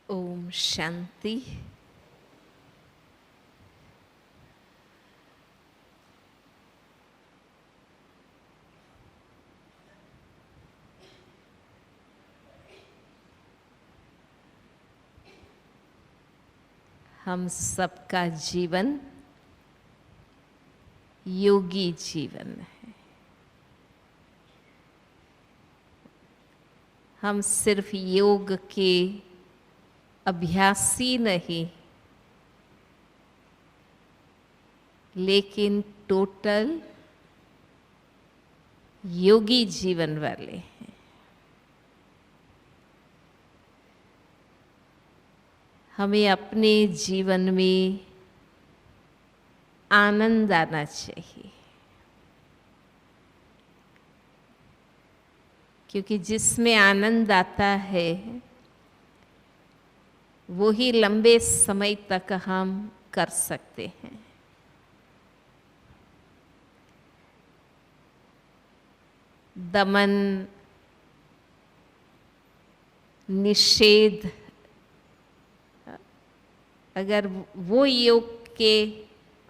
ओम शांति। हम सबका जीवन योगी जीवन है। हम सिर्फ योग के अभ्यासी नहीं, लेकिन टोटल योगी जीवन वाले हैं। हमें अपने जीवन में आनंद आना चाहिए, क्योंकि जिसमें आनंद आता है वो ही लंबे समय तक हम कर सकते हैं। दमन, निषेध, अगर वो योग के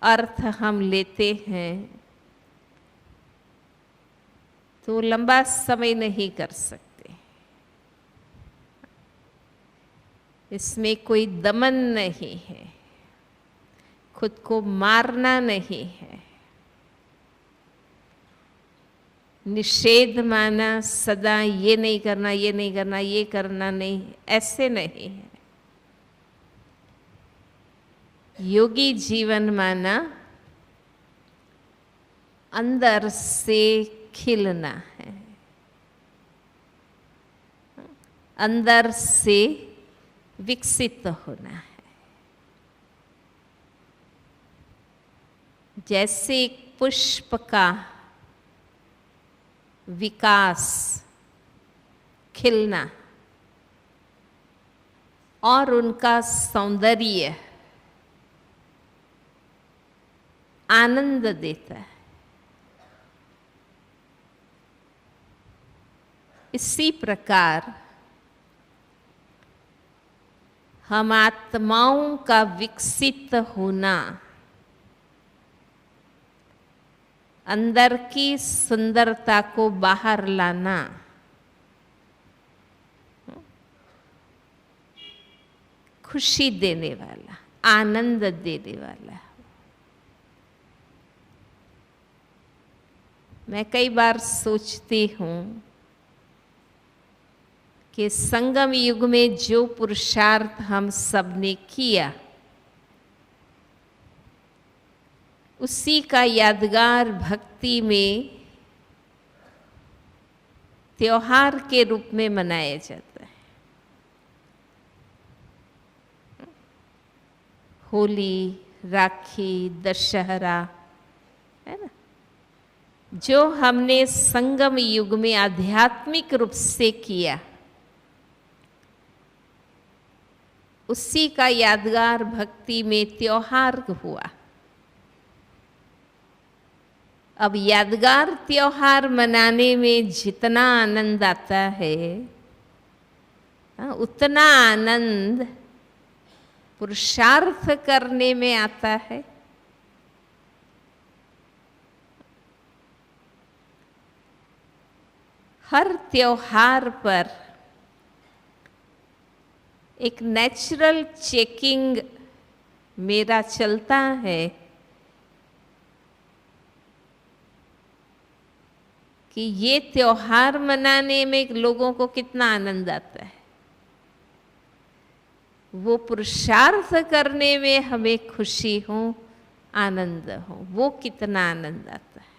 अर्थ हम लेते हैं तो लंबा समय नहीं कर सकते। इसमें कोई दमन नहीं है, खुद को मारना नहीं है। निषेध माना सदा ये नहीं करना, ये नहीं करना, ये करना नहीं, ऐसे नहीं है। योगी जीवन माना अंदर से खिलना है, अंदर से विकसित होना है। जैसे एक पुष्प का विकास, खिलना और उनका सौंदर्य आनंद देता है, इसी प्रकार हम आत्माओं का विकसित होना, अंदर की सुंदरता को बाहर लाना, खुशी देने वाला, आनंद देने वाला। मैं कई बार सोचती हूँ कि संगम युग में जो पुरुषार्थ हम सब ने किया, उसी का यादगार भक्ति में त्योहार के रूप में मनाया जाता है। होली, राखी, दशहरा, है ना, जो हमने संगम युग में आध्यात्मिक रूप से किया, उसी का यादगार भक्ति में त्योहार हुआ। अब यादगार त्योहार मनाने में जितना आनंद आता है, उतना आनंद पुरुषार्थ करने में आता है। हर त्योहार पर एक नेचुरल चेकिंग मेरा चलता है कि ये त्योहार मनाने में लोगों को कितना आनंद आता है, वो पुरुषार्थ करने में हमें खुशी हो, आनंद हो, वो कितना आनंद आता है।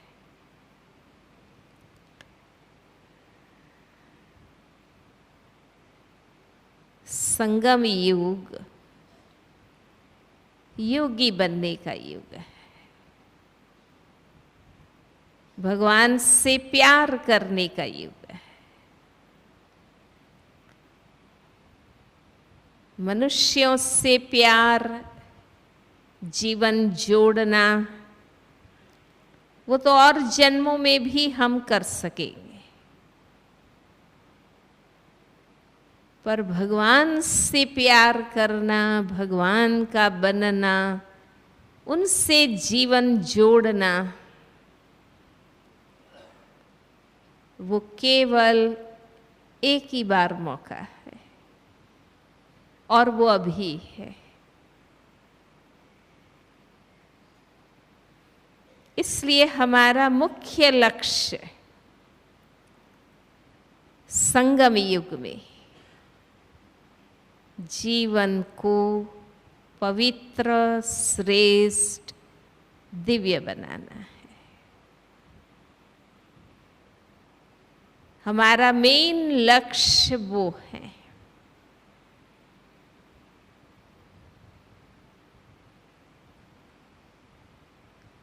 संगम युग योगी बनने का युग है, भगवान से प्यार करने का युग है। मनुष्यों से प्यार, जीवन जोड़ना, वो तो और जन्मों में भी हम कर सकेंगे। पर भगवान से प्यार करना, भगवान का बनना, उनसे जीवन जोड़ना, वो केवल एक ही बार मौका है और वो अभी है। इसलिए हमारा मुख्य लक्ष्य संगम युग में जीवन को पवित्र, श्रेष्ठ, दिव्य बनाना है। हमारा मेन लक्ष्य वो है।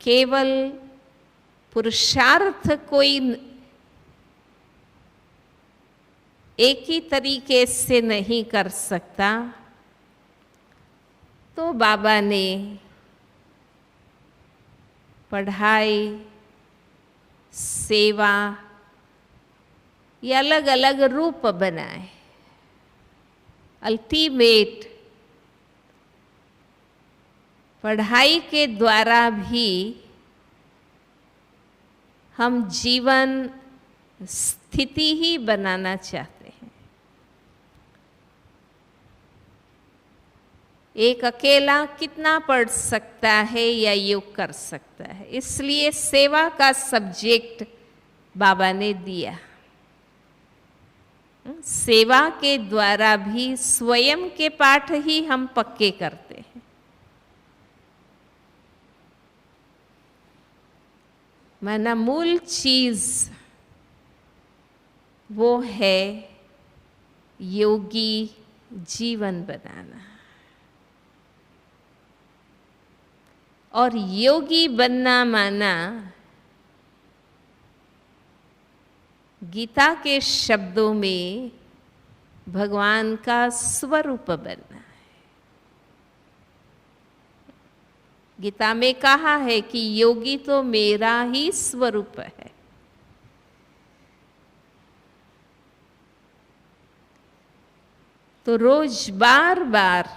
केवल पुरुषार्थ कोई एक ही तरीके से नहीं कर सकता, तो बाबा ने पढ़ाई, सेवा, ये अलग अलग रूप बनाए। अल्टीमेट पढ़ाई के द्वारा भी हम जीवन स्थिति ही बनाना चाहते हैं। एक अकेला कितना पढ़ सकता है या योग कर सकता है, इसलिए सेवा का सब्जेक्ट बाबा ने दिया। सेवा के द्वारा भी स्वयं के पाठ ही हम पक्के करते हैं। माना मूल चीज वो है योगी जीवन बनाना, और योगी बनना माना गीता के शब्दों में भगवान का स्वरूप बनना है। गीता में कहा है कि योगी तो मेरा ही स्वरूप है। तो रोज बार बार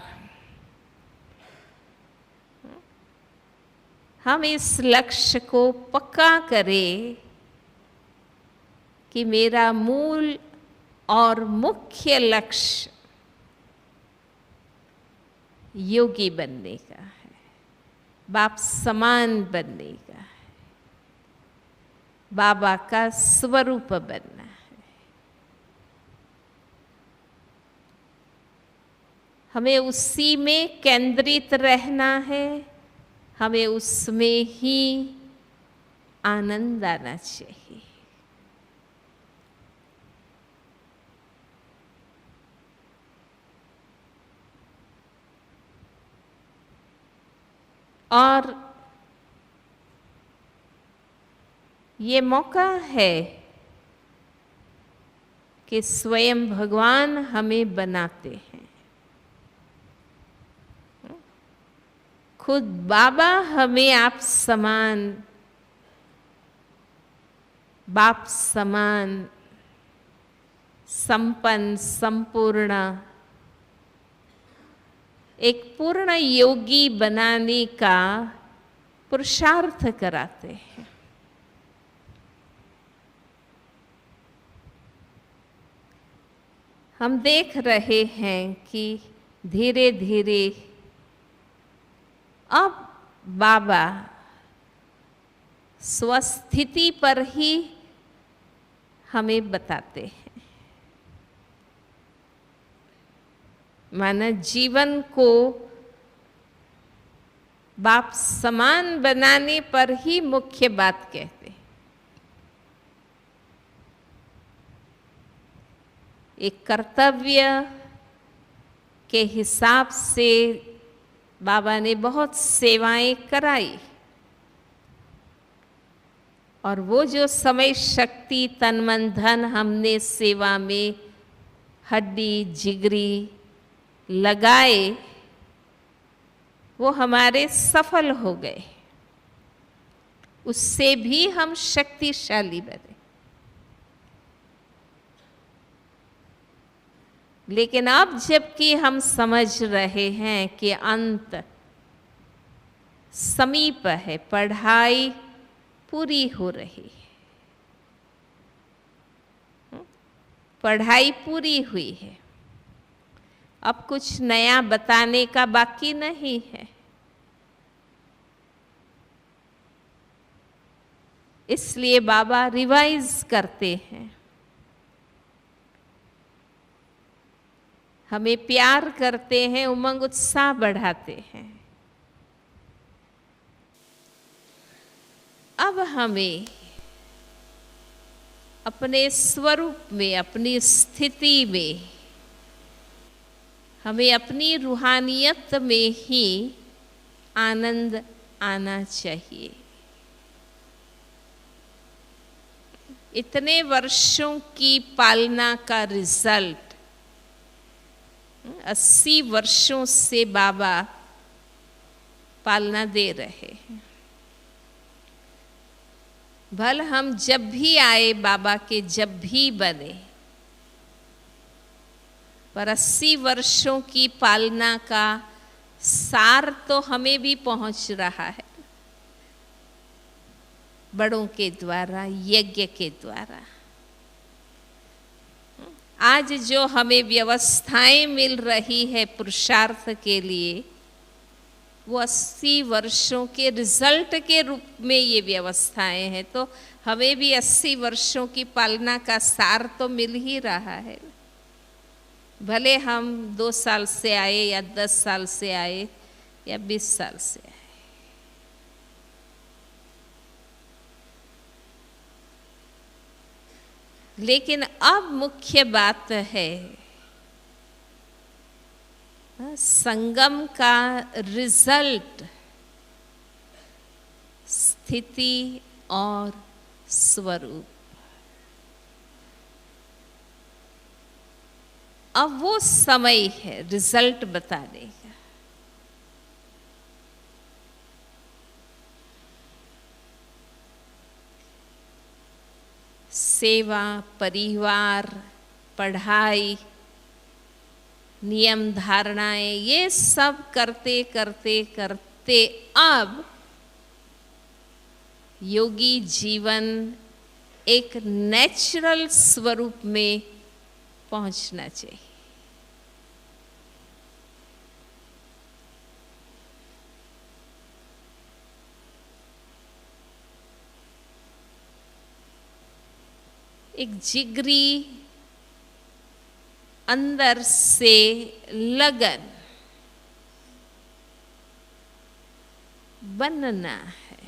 हम इस लक्ष्य को पक्का करें कि मेरा मूल और मुख्य लक्ष्य योगी बनने का है, बाप समान बनने का है, बाबा का स्वरूप बनना है। हमें उसी में केंद्रित रहना है, हमें उसमें ही आनंद आना चाहिए। और ये मौका है कि स्वयं भगवान हमें बनाते हैं। खुद बाबा हमें आप समान, बाप समान, संपन्न, संपूर्ण, एक पूर्ण योगी बनाने का पुरुषार्थ कराते हैं। हम देख रहे हैं कि धीरे धीरे अब बाबा स्वस्थिति पर ही हमें बताते हैं। माना जीवन को बाप समान बनाने पर ही मुख्य बात कहते हैं। एक कर्तव्य के हिसाब से बाबा ने बहुत सेवाएं कराई, और वो जो समय, शक्ति, तन, मन, धन हमने सेवा में हड्डी जिगरी लगाए, वो हमारे सफल हो गए। उससे भी हम शक्तिशाली बने। लेकिन अब जबकि हम समझ रहे हैं कि अंत समीप है, पढ़ाई पूरी हो रही है, पढ़ाई पूरी हुई है, अब कुछ नया बताने का बाकी नहीं है। इसलिए बाबा रिवाइज करते हैं, हमें प्यार करते हैं, उमंग उत्साह बढ़ाते हैं। अब हमें अपने स्वरूप में, अपनी स्थिति में, हमें अपनी रूहानियत में ही आनंद आना चाहिए। इतने वर्षों की पालना का रिजल्ट, 80 वर्षों से बाबा पालना दे रहे हैं। भल हम जब भी आए बाबा के, जब भी बने, पर 80 वर्षों की पालना का सार तो हमें भी पहुंच रहा है, बड़ों के द्वारा, यज्ञ के द्वारा। आज जो हमें व्यवस्थाएं मिल रही है पुरुषार्थ के लिए, वो 80 वर्षों के रिजल्ट के रूप में ये व्यवस्थाएं हैं। तो हमें भी 80 वर्षों की पालना का सार तो मिल ही रहा है, भले हम 2 साल से आए या 10 साल से आए या 20 साल से आए। लेकिन अब मुख्य बात है संगम का रिजल्ट, स्थिति और स्वरूप। अब वो समय है रिजल्ट बताने का। सेवा, परिवार, पढ़ाई, नियम धारणाएं, ये सब करते करते करते अब योगी जीवन एक नेचुरल स्वरूप में पहुंचना चाहिए। एक जिगरी अंदर से लगन बनना है,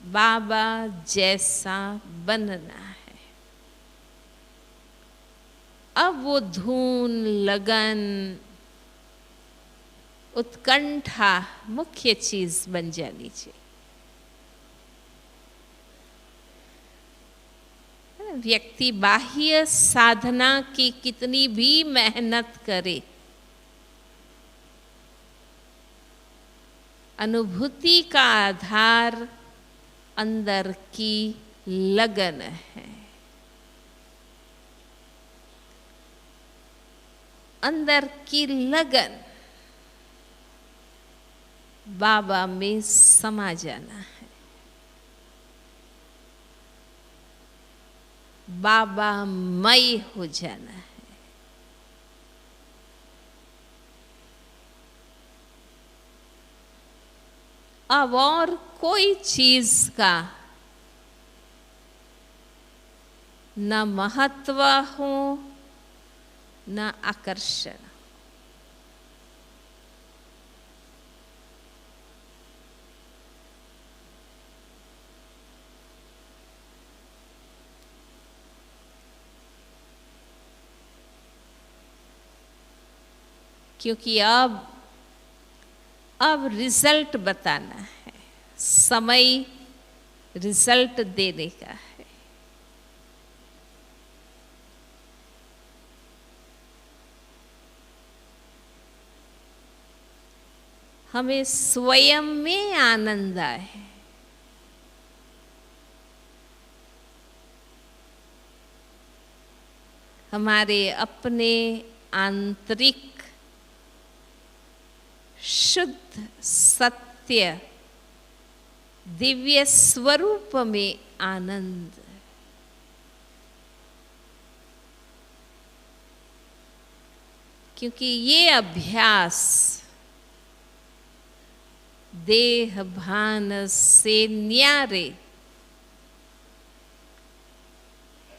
बाबा जैसा बनना है। अब वो धून, लगन, उत्कंठा मुख्य चीज बन जानी चाहिए। व्यक्ति बाह्य साधना की कितनी भी मेहनत करे, अनुभूति का आधार अंदर की लगन है। अंदर की लगन बाबा में समा जाना है, बाबा मय हो जाना है। अब और कोई चीज का न महत्व हो न आकर्षण। क्योंकि अब रिजल्ट बताना है, समय रिजल्ट देने का है। हमें स्वयं में आनंद आए, हमारे अपने आंतरिक शुद्ध सत्य दिव्य स्वरूप में आनंद। क्योंकि ये अभ्यास देह भान से न्यारे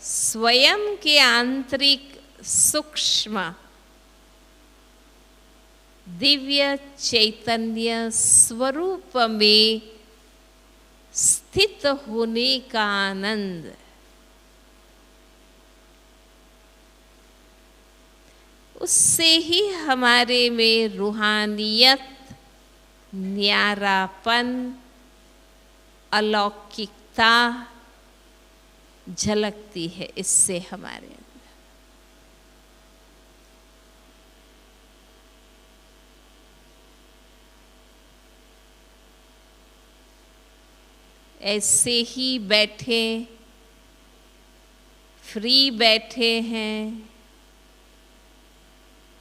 स्वयं के आंतरिक सूक्ष्म दिव्य चैतन्य स्वरूप में स्थित होने का आनंद, उससे ही हमारे में रूहानियत, न्यारापन, अलौकिकता झलकती है। इससे हमारे अंदर ऐसे ही बैठे, फ्री बैठे हैं,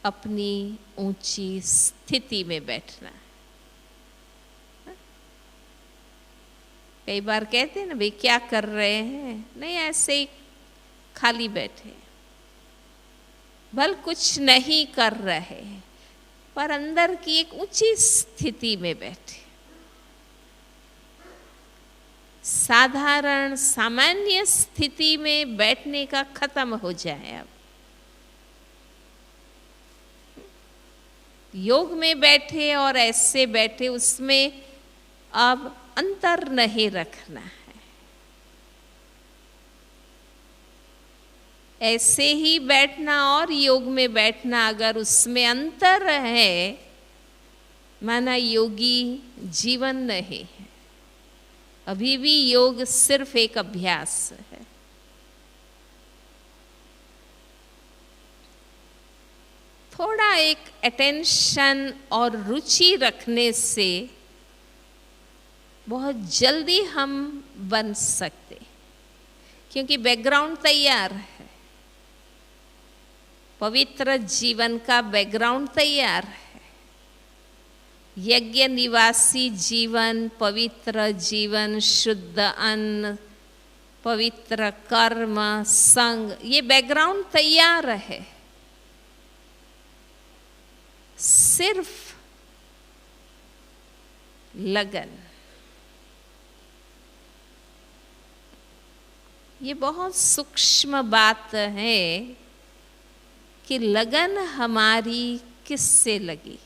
अपनी ऊंची स्थिति में बैठना। कई बार कहते हैं ना, भाई क्या कर रहे हैं? नहीं, ऐसे ही खाली बैठे, भल कुछ नहीं कर रहे, पर अंदर की एक ऊंची स्थिति में बैठे। साधारण सामान्य स्थिति में बैठने का खत्म हो जाए। अब योग में बैठे और ऐसे बैठे, उसमें अब अंतर नहीं रखना है। ऐसे ही बैठना और योग में बैठना, अगर उसमें अंतर है, माना योगी जीवन नहीं है। अभी भी योग सिर्फ एक अभ्यास है। थोड़ा एक अटेंशन और रुचि रखने से बहुत जल्दी हम बन सकते, क्योंकि बैकग्राउंड तैयार है। पवित्र जीवन का बैकग्राउंड तैयार है। यज्ञ निवासी जीवन, पवित्र जीवन, शुद्ध अन्न, पवित्र कर्म, संग, ये बैकग्राउंड तैयार है। सिर्फ लगन, ये बहुत सूक्ष्म बात है कि लगन हमारी किससे लगी।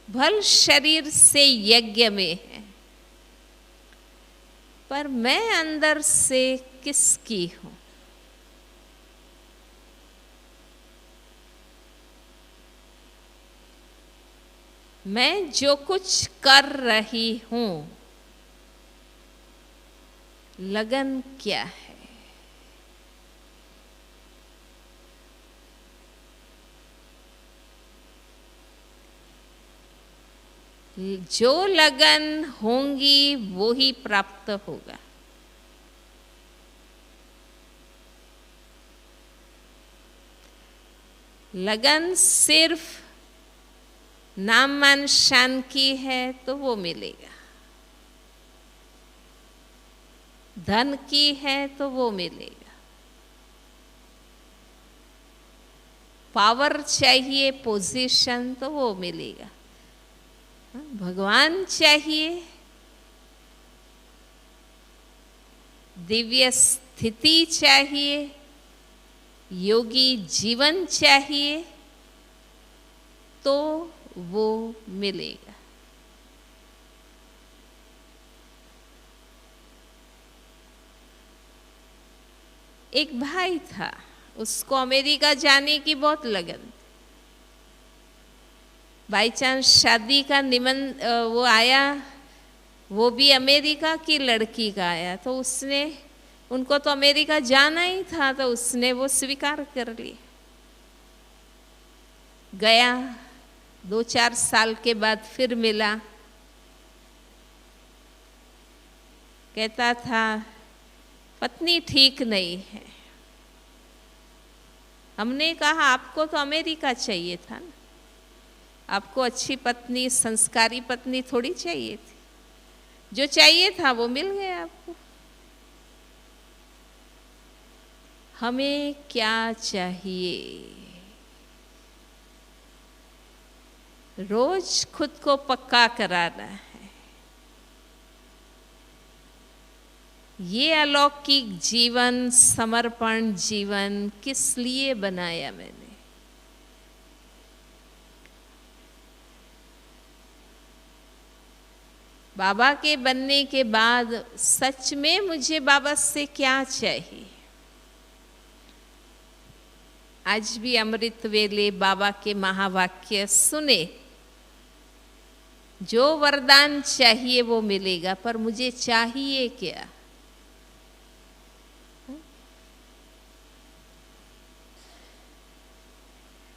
भल शरीर से यज्ञ में है, पर मैं अंदर से किसकी हूं? मैं जो कुछ कर रही हूं, लगन क्या है? जो लगन होंगी वो ही प्राप्त होगा। लगन सिर्फ नाम मान शान की है तो वो मिलेगा, धन की है तो वो मिलेगा, पावर चाहिए, पोजीशन, तो वो मिलेगा। भगवान चाहिए, दिव्य स्थिति चाहिए, योगी जीवन चाहिए, तो वो मिलेगा। एक भाई था, उसको अमेरिका जाने की बहुत लगन थी। बाई चांस शादी का वो आया, वो भी अमेरिका की लड़की का आया, तो उसने, उनको तो अमेरिका जाना ही था, तो उसने वो स्वीकार कर लिया। गया, 2-4 साल के बाद फिर मिला, कहता था पत्नी ठीक नहीं है। हमने कहा आपको तो अमेरिका चाहिए था ना, आपको अच्छी पत्नी, संस्कारी पत्नी थोड़ी चाहिए थी, जो चाहिए था वो मिल गया आपको। हमें क्या चाहिए? रोज खुद को पक्का कराना है। ये अलौकिक जीवन, समर्पण जीवन किस लिए बनाया मैंने? बाबा के बनने के बाद सच में मुझे बाबा से क्या चाहिए? आज भी अमृत वेले बाबा के महावाक्य सुने, जो वरदान चाहिए वो मिलेगा, पर मुझे चाहिए क्या?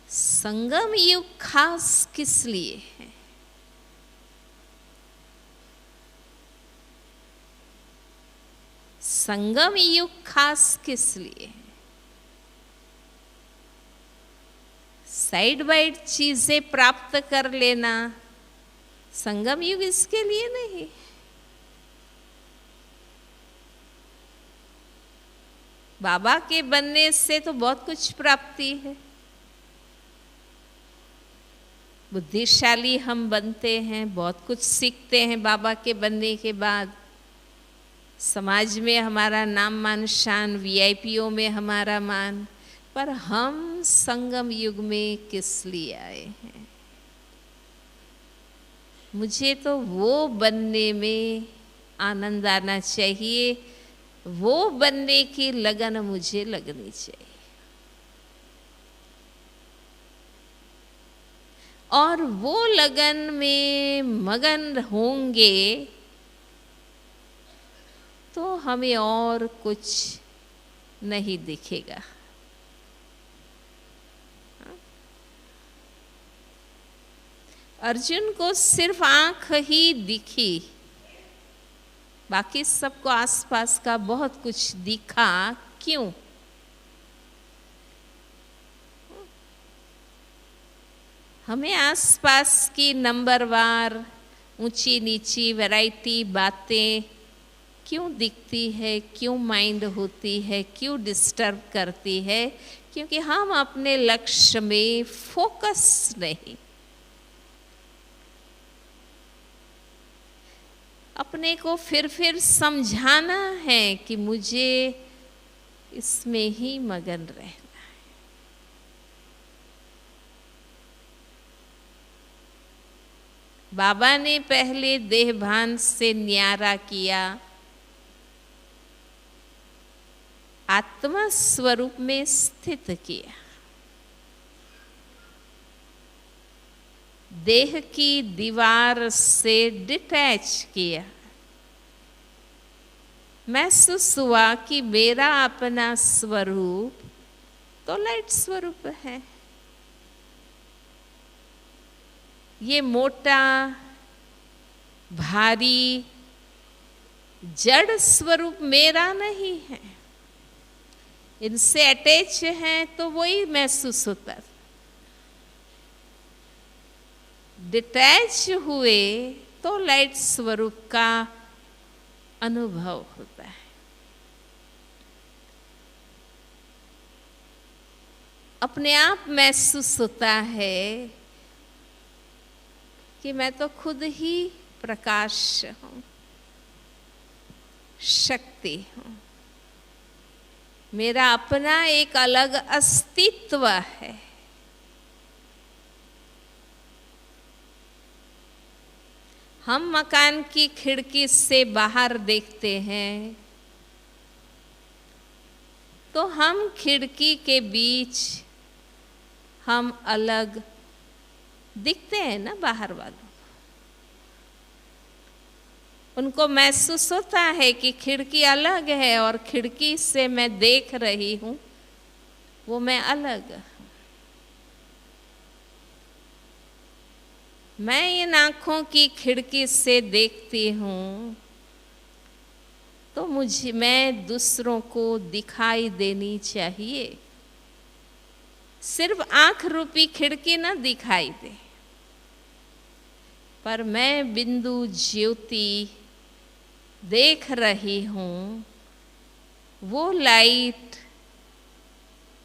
संगम युग खास किस लिए है? संगम युग खास किस लिए है? साइड बाइड चीजें प्राप्त कर लेना संगम युग इसके लिए नहीं। बाबा के बनने से तो बहुत कुछ प्राप्ति है। बुद्धिशाली हम बनते हैं, बहुत कुछ सीखते हैं बाबा के बनने के बाद। समाज में हमारा नाम मान शान, वीआईपीओ में हमारा मान, पर हम संगम युग में किस लिए आए हैं? मुझे तो वो बनने में आनंद आना चाहिए, वो बनने की लगन मुझे लगनी चाहिए। और वो लगन में मगन होंगे तो हमें और कुछ नहीं दिखेगा। अर्जुन को सिर्फ आंख ही दिखी, बाकी सबको आसपास का बहुत कुछ दिखा। क्यों? हमें आसपास की नंबरवार, ऊंची नीची वैरायटी बातें क्यों दिखती है, क्यों माइंड होती है, क्यों डिस्टर्ब करती है? क्योंकि हम अपने लक्ष्य में फोकस नहीं। अपने को फिर समझाना है कि मुझे इसमें ही मगन रहना है। बाबा ने पहले देहभान से न्यारा किया, आत्मा स्वरूप में स्थित किया, देह की दीवार से डिटैच किया। महसूस हुआ कि मेरा अपना स्वरूप तो लाइट स्वरूप है। ये मोटा, भारी, जड़ स्वरूप मेरा नहीं है। इनसे अटैच है तो वही महसूस होता है। डिटैच हुए तो लाइट स्वरूप का अनुभव होता है। अपने आप महसूस होता है कि मैं तो खुद ही प्रकाश हूं, शक्ति हूं, मेरा अपना एक अलग अस्तित्व है। हम मकान की खिड़की से बाहर देखते हैं तो हम खिड़की के बीच हम अलग दिखते हैं ना बाहर वालों। उनको महसूस होता है कि खिड़की अलग है और खिड़की से मैं देख रही हूं वो मैं अलग। मैं इन आंखों की खिड़की से देखती हूं तो मैं दूसरों को दिखाई देनी चाहिए। सिर्फ आंख रूपी खिड़की ना दिखाई दे, पर मैं बिंदु ज्योति देख रही हूँ, वो लाइट,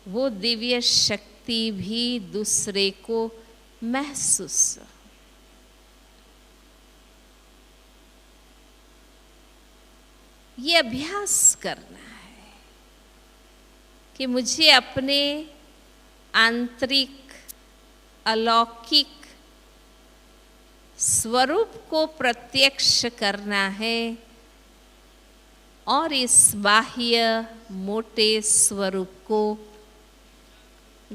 वो दिव्य शक्ति भी दूसरे को महसूस हो। ये अभ्यास करना है कि मुझे अपने आंतरिक अलौकिक स्वरूप को प्रत्यक्ष करना है और इस बाह्य मोटे स्वरूप को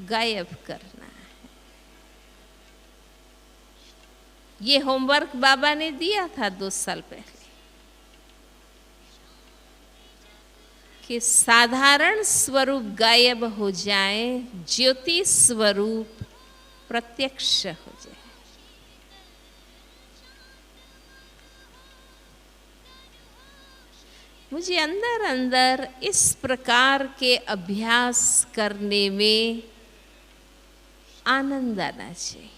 गायब करना है। ये होमवर्क बाबा ने दिया था 2 साल पहले कि साधारण स्वरूप गायब हो जाए, ज्योति स्वरूप प्रत्यक्ष हो जाए। मुझे अंदर अंदर इस प्रकार के अभ्यास करने में आनंद आना चाहिए।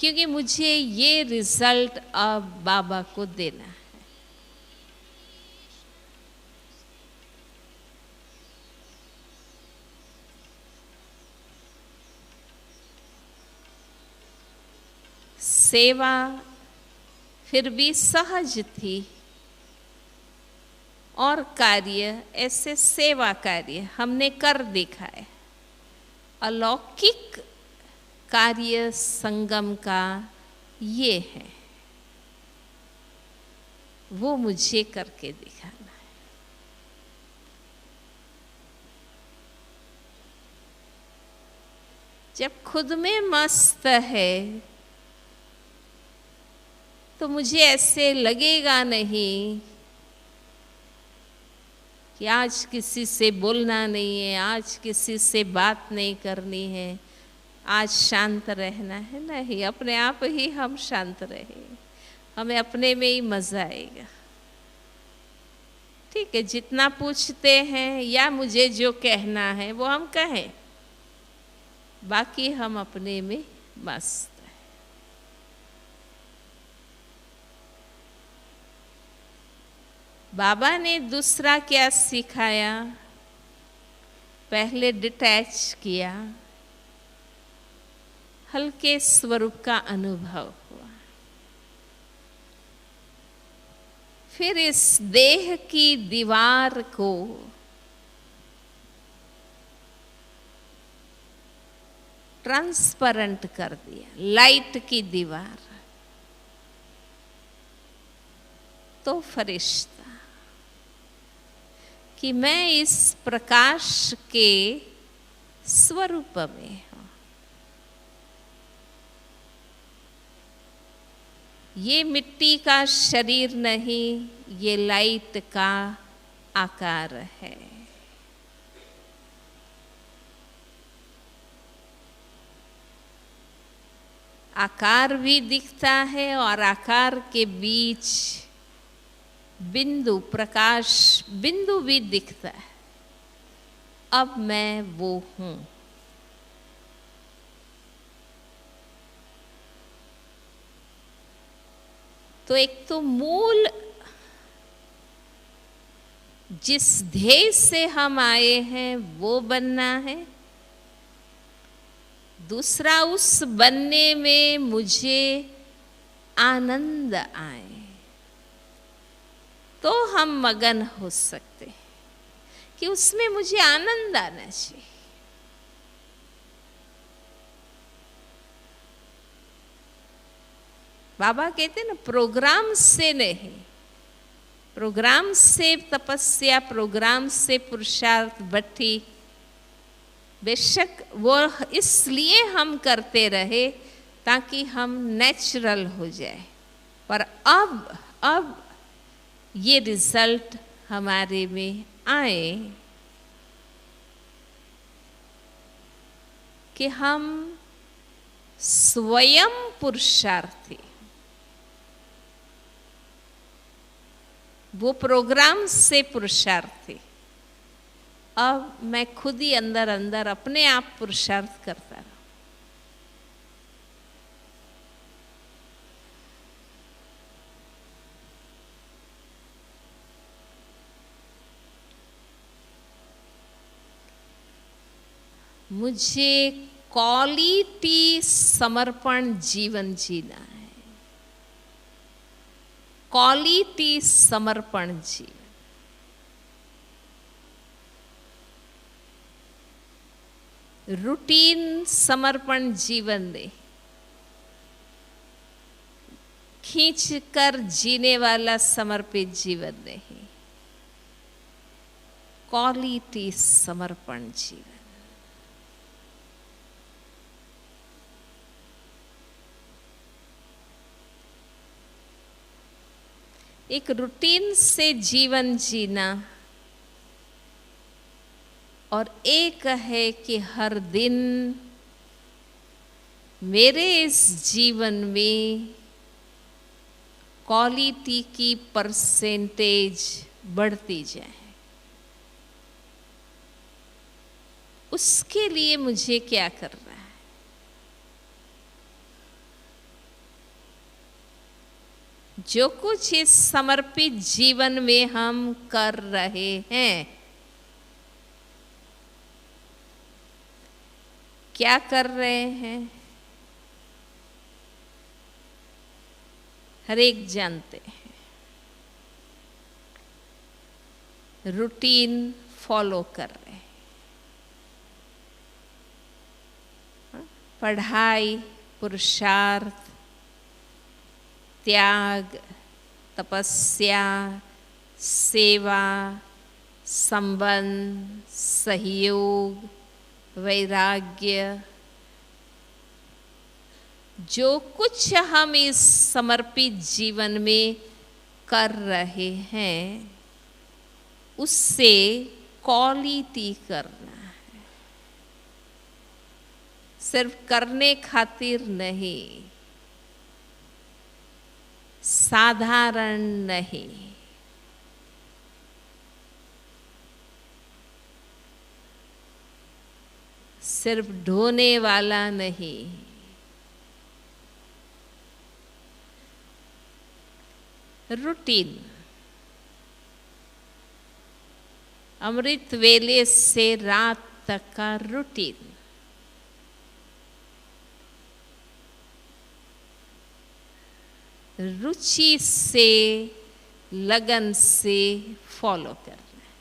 क्योंकि मुझे ये रिजल्ट अब बाबा को देना है। सेवा फिर भी सहज थी और कार्य ऐसे सेवा कार्य हमने कर दिखा है। अलौकिक कार्य संगम का ये है, वो मुझे करके दिखाना है। जब खुद में मस्त है तो मुझे ऐसे लगेगा नहीं कि आज किसी से बोलना नहीं है, आज किसी से बात नहीं करनी है, आज शांत रहना है। नहीं, अपने आप ही हम शांत रहेंगे, हमें अपने में ही मजा आएगा। ठीक है, जितना पूछते हैं या मुझे जो कहना है वो हम कहें, बाकी हम अपने में मस्त। बाबा ने दूसरा क्या सिखाया? पहले डिटैच किया, हल्के स्वरूप का अनुभव हुआ। फिर इस देह की दीवार को ट्रांसपेरेंट कर दिया, लाइट की दीवार। तो फरिश्ता कि मैं इस प्रकाश के स्वरूप में हूं। ये मिट्टी का शरीर नहीं, ये लाइट का आकार है। आकार भी दिखता है और आकार के बीच बिंदु, प्रकाश बिंदु भी दिखता है। अब मैं वो हूं। तो एक तो मूल जिस ध्येय से हम आए हैं वो बनना है। दूसरा, उस बनने में मुझे आनंद आए तो हम मगन हो सकते हैं कि उसमें मुझे आनंद आना चाहिए। बाबा कहते हैं ना, प्रोग्राम से नहीं, प्रोग्राम से तपस्या, प्रोग्राम से पुरुषार्थ भट्टी, बेशक वो इसलिए हम करते रहे ताकि हम नेचुरल हो जाए। पर अब ये रिजल्ट हमारे में आए कि हम स्वयं पुरुषार्थी। वो प्रोग्राम से पुरुषार्थी। अब मैं खुद ही अंदर अंदर अपने आप पुरुषार्थ करता रहा। मुझे क्वालिटी समर्पण जीवन जीना है। क्वालिटी समर्पण जीवन। रूटीन समर्पण जीवन दे, खींच कर जीने वाला समर्पित जीवन नहीं, क्वालिटी समर्पण जीवन। एक रूटीन से जीवन जीना और एक है कि हर दिन मेरे इस जीवन में क्वालिटी की परसेंटेज बढ़ती जाए। उसके लिए मुझे क्या करना है? जो कुछ इस समर्पित जीवन में हम कर रहे हैं, क्या कर रहे हैं, हर एक जानते हैं। रूटीन फॉलो कर रहे हैं। पढ़ाई, पुरुषार्थ, त्याग, तपस्या, सेवा, संबंध, सहयोग, वैराग्य, जो कुछ हम इस समर्पित जीवन में कर रहे हैं, उससे क्वालिटी करना है। सिर्फ करने खातिर नहीं, साधारण नहीं। सिर्फ ढोने वाला नहीं, रूटीन। अमृत वेले से रात तक का रूटीन। रुचि से, लगन से फॉलो करना है।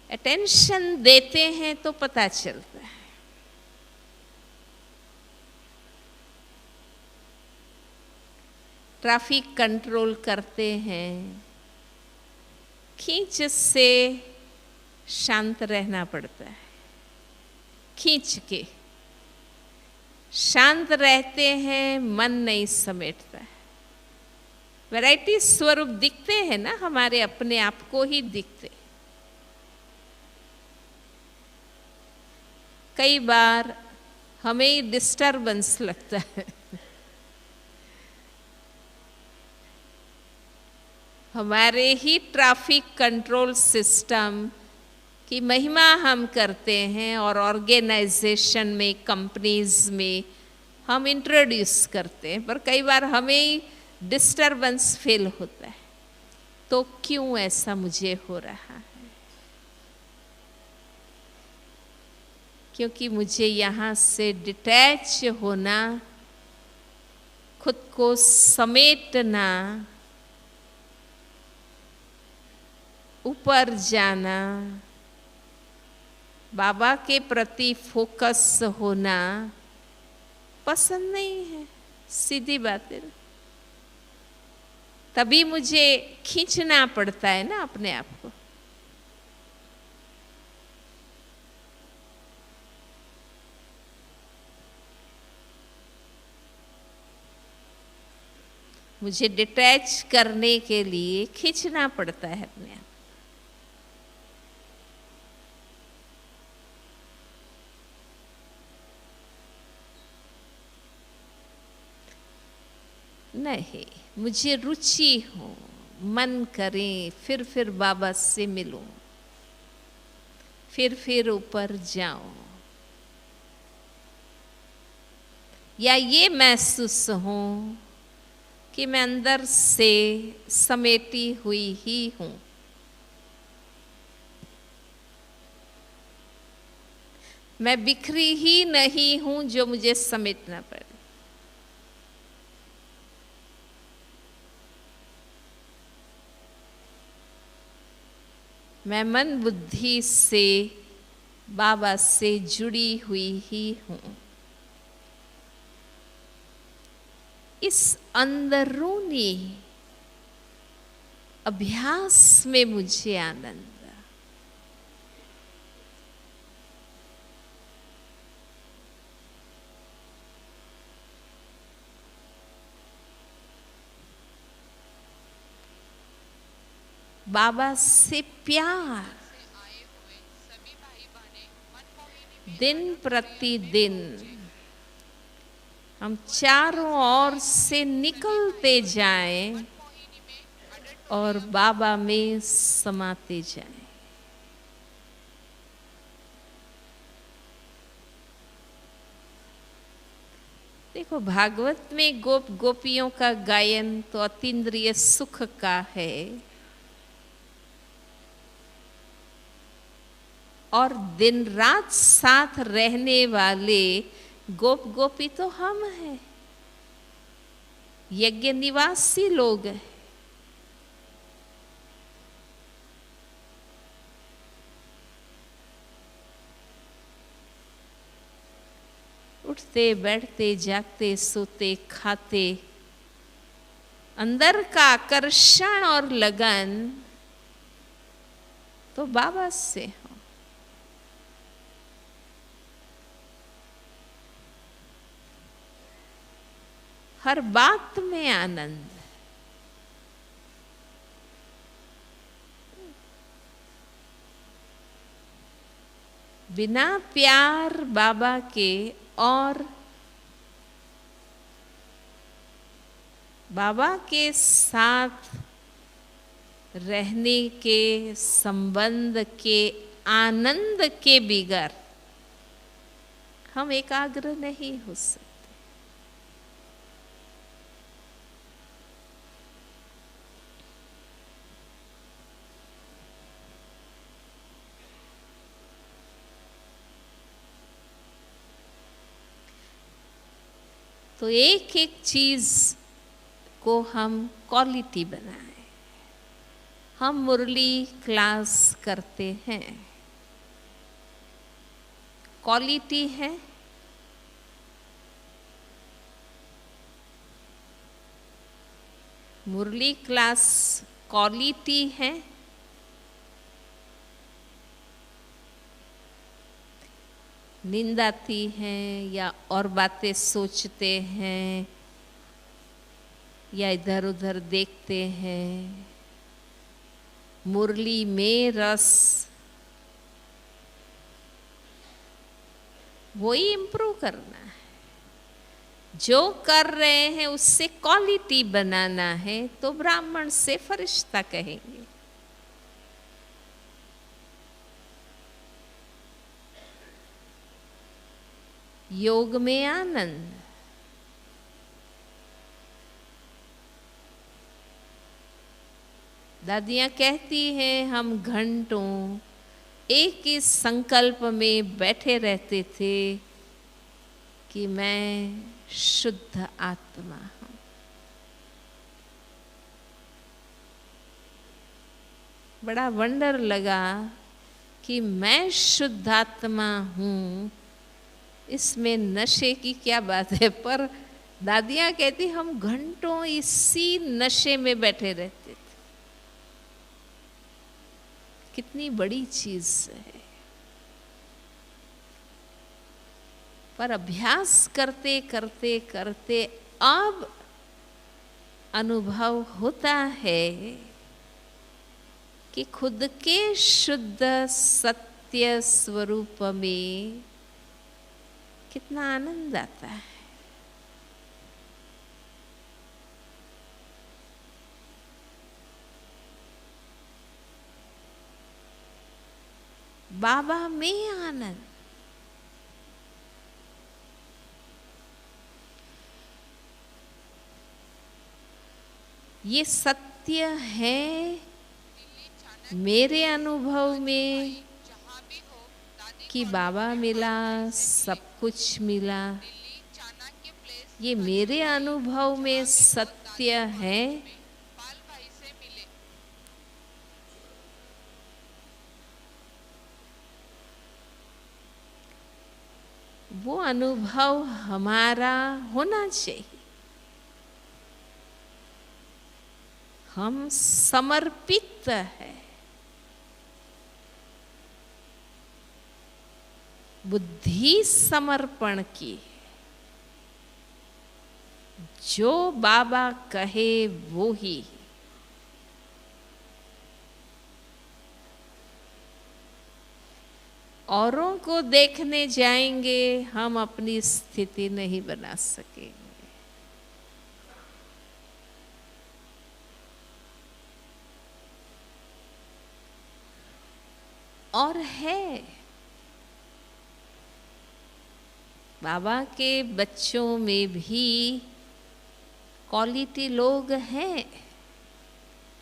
अटेंशन देते हैं तो पता चलता है। ट्रैफिक कंट्रोल करते हैं, खींच से शांत रहना पड़ता है। खींच के शांत रहते हैं, मन नहीं समेटता है। वैरायटी स्वरूप दिखते हैं ना, हमारे अपने आप को ही दिखते। कई बार हमें डिस्टरबेंस लगता है। हमारे ही ट्रैफिक कंट्रोल सिस्टम की महिमा हम करते हैं और ऑर्गेनाइजेशन में, कंपनीज में हम इंट्रोड्यूस करते हैं, पर कई बार हमें डिस्टरबेंस फील होता है। तो क्यों ऐसा मुझे हो रहा है? क्योंकि मुझे यहाँ से डिटैच होना, खुद को समेटना, ऊपर जाना, बाबा के प्रति फोकस होना पसंद नहीं है। सीधी बात है। तभी मुझे खींचना पड़ता है ना अपने आप को। मुझे डिटैच करने के लिए खींचना पड़ता है अपने आप। नहीं, मुझे रुचि हो, मन करें, फिर बाबा से मिलूं, फिर ऊपर जाऊं, या ये महसूस हो कि मैं अंदर से समेटी हुई ही हूं। मैं बिखरी ही नहीं हूं जो मुझे समेटना पड़े। मैं मन बुद्धि से बाबा से जुड़ी हुई ही हूं। इस अंदरूनी अभ्यास में मुझे आनंद। बाबा से प्यार दिन प्रतिदिन हम चारों ओर से निकलते जाएं और बाबा में समाते जाएं। देखो, भागवत में गोप गोपियों का गायन तो अतीन्द्रिय सुख का है, और दिन रात साथ रहने वाले गोप गोपी तो हम हैं, यज्ञ निवासी लोग हैं। उठते बैठते जागते सोते खाते अंदर का आकर्षण और लगन तो बाबा से हो। हर बात में आनंद। बिना प्यार बाबा के और बाबा के साथ रहने के संबंध के आनंद के बिगर हम एकाग्र नहीं हो सकते। तो एक एक चीज को हम क्वालिटी बनाएं। हम मुरली क्लास करते हैं, क्वालिटी है। मुरली क्लास क्वालिटी है। नींद आती है या और बातें सोचते हैं या इधर उधर देखते हैं, मुरली में रस वही इम्प्रूव करना है। जो कर रहे हैं उससे क्वालिटी बनाना है तो ब्राह्मण से फरिश्ता कहेंगे। योग में आनंद। दादियाँ कहती हैं हम घंटों एक ही संकल्प में बैठे रहते थे कि मैं शुद्ध आत्मा हूँ। बड़ा वंडर लगा कि मैं शुद्ध आत्मा हूँ, इसमें नशे की क्या बात है। पर दादियाँ कहती हम घंटों इसी नशे में बैठे रहते थे। कितनी बड़ी चीज है। पर अभ्यास करते करते करते अब अनुभव होता है कि खुद के शुद्ध सत्य स्वरूप में कितना आनंद आता है। बाबा में आनंद। ये सत्य है मेरे अनुभव में कि बाबा मिला, सब कुछ मिला। ये मेरे अनुभव में सत्य है। वो अनुभव हमारा होना चाहिए। हम समर्पित है, बुद्धि समर्पण की। जो बाबा कहे वो ही। औरों को देखने जाएंगे, हम अपनी स्थिति नहीं बना सकेंगे। और है, बाबा के बच्चों में भी क्वालिटी लोग हैं।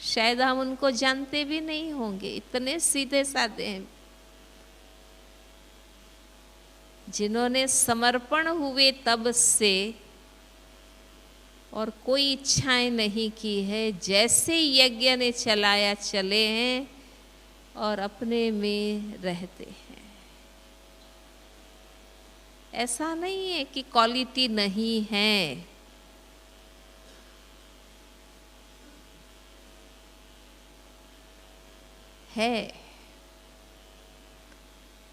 शायद हम उनको जानते भी नहीं होंगे, इतने सीधे साधे हैं, जिन्होंने समर्पण हुए तब से और कोई इच्छाएं नहीं की है, जैसे यज्ञ ने चलाया चले हैं और अपने में रहते हैं। ऐसा नहीं है कि क्वालिटी नहीं है। है,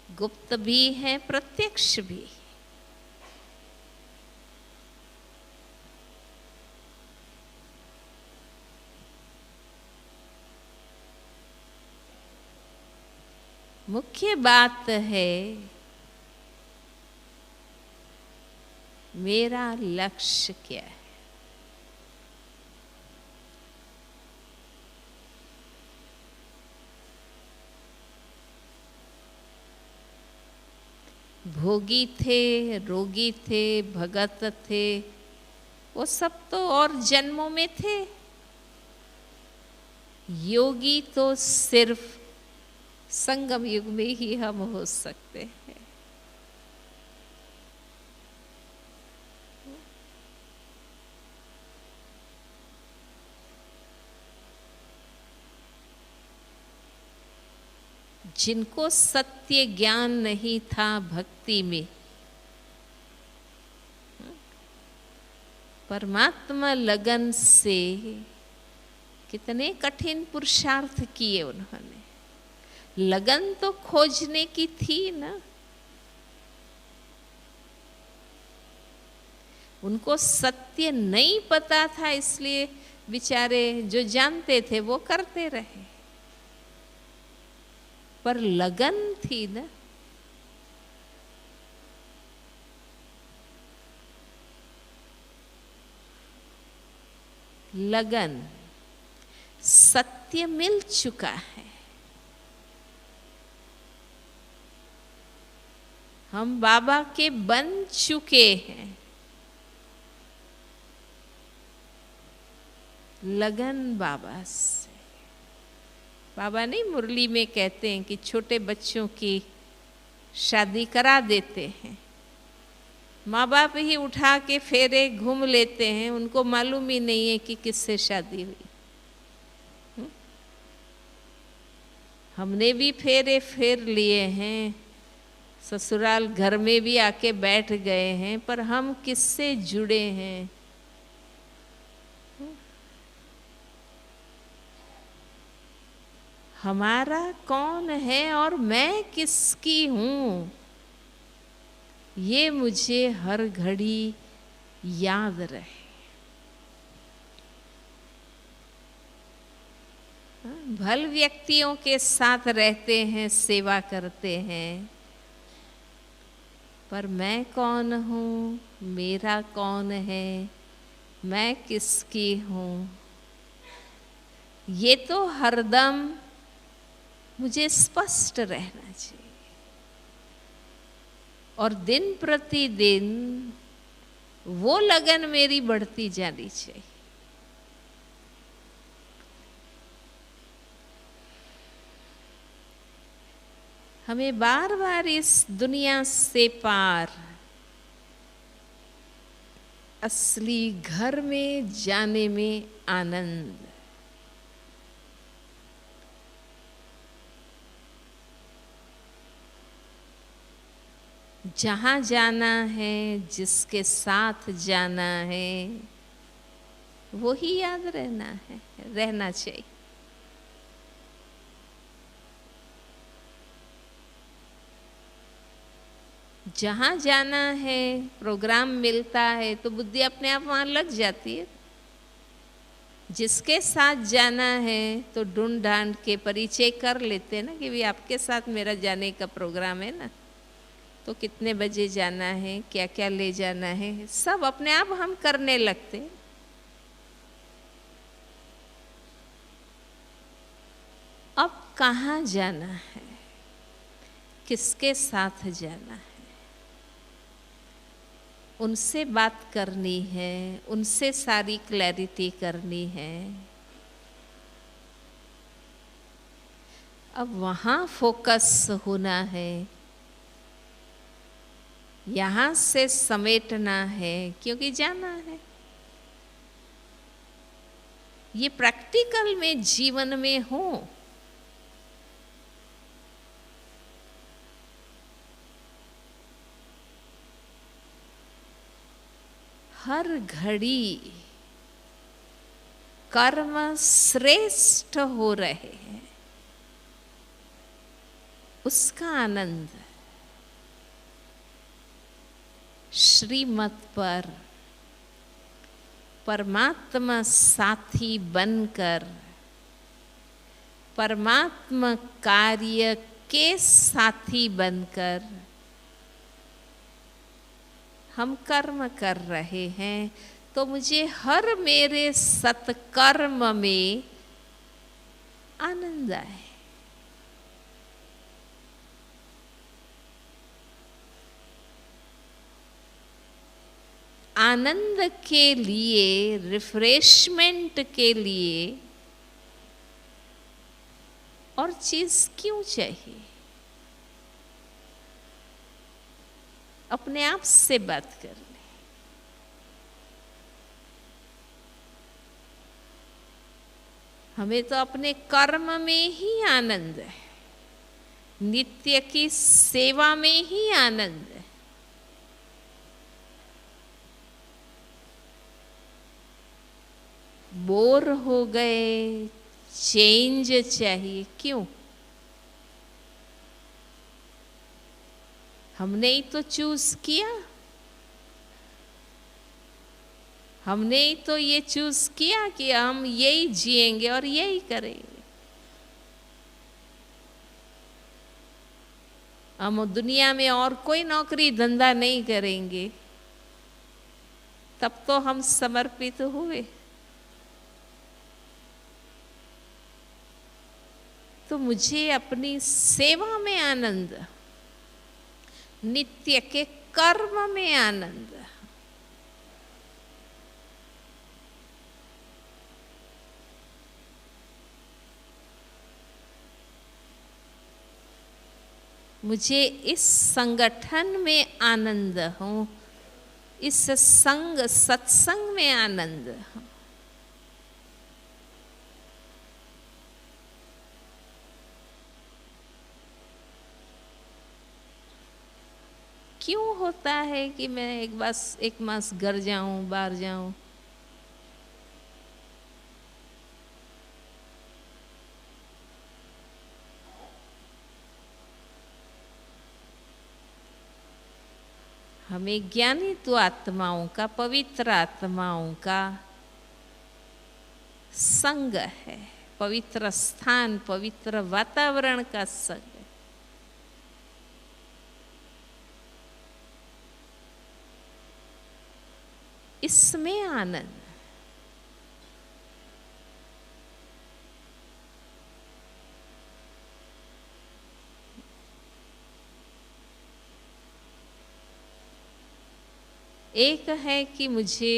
गुप्त भी है, प्रत्यक्ष भी। मुख्य बात है मेरा लक्ष्य क्या है। भोगी थे, रोगी थे, भगत थे, वो सब तो और जन्मों में थे। योगी तो सिर्फ संगम युग में ही हम हो सकते हैं। जिनको सत्य ज्ञान नहीं था भक्ति में, परमात्मा लगन से कितने कठिन पुरुषार्थ किए उन्होंने। लगन तो खोजने की थी ना। उनको सत्य नहीं पता था, इसलिए बेचारे जो जानते थे वो करते रहे, पर लगन थी ना। लगन, सत्य मिल चुका है। हम बाबा के बन चुके हैं। लगन बाबा से। बाबा नहीं मुरली में कहते हैं कि छोटे बच्चों की शादी करा देते हैं, माँ बाप ही उठा के फेरे घूम लेते हैं, उनको मालूम ही नहीं है कि किससे शादी हुई। हमने भी फेरे फेर लिए हैं, ससुराल घर में भी आके बैठ गए हैं, पर हम किससे जुड़े हैं? हमारा कौन है और मैं किसकी हूँ, ये मुझे हर घड़ी याद रहे। भल व्यक्तियों के साथ रहते हैं, सेवा करते हैं, पर मैं कौन हूँ, मेरा कौन है, मैं किसकी हूँ, ये तो हरदम मुझे स्पष्ट रहना चाहिए। और दिन प्रतिदिन वो लगन मेरी बढ़ती जानी चाहिए। हमें बार बार इस दुनिया से पार असली घर में जाने में आनंद। जहाँ जाना है, जिसके साथ जाना है, वो ही याद रहना चाहिए। जहाँ जाना है, प्रोग्राम मिलता है तो बुद्धि अपने आप वहाँ लग जाती है। जिसके साथ जाना है तो ढूंढ ढांड के परिचय कर लेते हैं ना कि भी आपके साथ मेरा जाने का प्रोग्राम है ना, तो कितने बजे जाना है, क्या क्या ले जाना है, सब अपने आप हम करने लगते हैं। अब कहाँ जाना है, किसके साथ जाना है, उनसे बात करनी है, उनसे सारी क्लैरिटी करनी है। अब वहाँ फोकस होना है, यहाँ से समेटना है, क्योंकि जाना है। ये प्रैक्टिकल में जीवन में हो। हर घड़ी कर्म श्रेष्ठ हो रहे हैं, उसका आनंद। श्रीमत पर परमात्मा साथी बनकर परमात्मा कार्य के साथी बनकर हम कर्म कर रहे हैं, तो मुझे हर मेरे सत्कर्म में आनंद आए। आनंद के लिए, रिफ्रेशमेंट के लिए और चीज क्यों चाहिए? अपने आप से बात कर ले। हमें तो अपने कर्म में ही आनंद है, नित्य की सेवा में ही आनंद है। बोर हो गए, चेंज चाहिए, क्यों? हमने ही तो चूज किया, हमने ही तो ये चूज किया कि हम यही जिएंगे और यही करेंगे। हम दुनिया में और कोई नौकरी धंधा नहीं करेंगे, तब तो हम समर्पित हुए। तो मुझे अपनी सेवा में आनंद, नित्य के कर्म में आनंद। मुझे इस संगठन में आनंद हो, इस संग सत्संग में आनंद हो। क्यों होता है कि मैं एक मास घर जाऊं, बाहर जाऊं? हमें ज्ञानी तो आत्माओं का, पवित्र आत्माओं का संग है, पवित्र स्थान, पवित्र वातावरण का संग। इसमें आनंद। एक है कि मुझे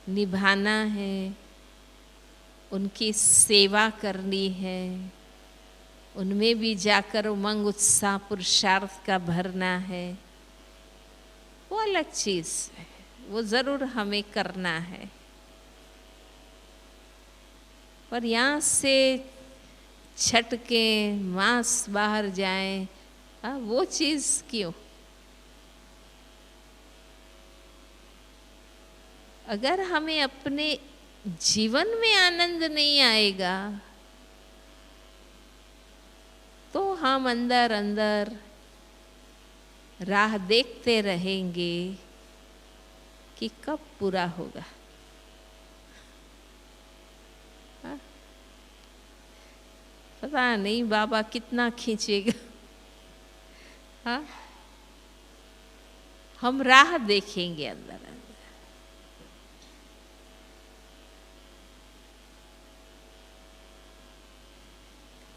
निभाना है, उनकी सेवा करनी है, उनमें भी जाकर उमंग उत्साह पुरुषार्थ का भरना है, वो अलग चीज़ है, वो ज़रूर हमें करना है। पर यहाँ से छट के मांस बाहर जाए, वो चीज़ क्यों? अगर हमें अपने जीवन में आनंद नहीं आएगा तो हम अंदर अंदर राह देखते रहेंगे कि कब पूरा होगा। पता नहीं बाबा कितना खींचेगा। हाँ, हम राह देखेंगे अंदर अंदर।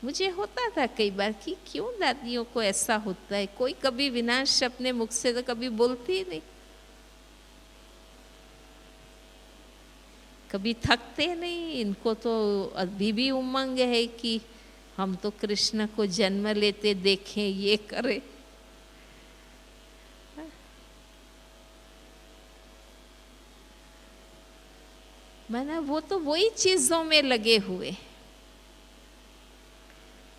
मुझे होता था कई बार कि क्यों दादियों को ऐसा होता है, कोई कभी विनाश अपने मुख से तो कभी बोलती ही नहीं, कभी थकते नहीं। इनको तो अभी भी उमंग है कि हम तो कृष्ण को जन्म लेते देखें, ये करे। माना वो तो वही चीजों में लगे हुए,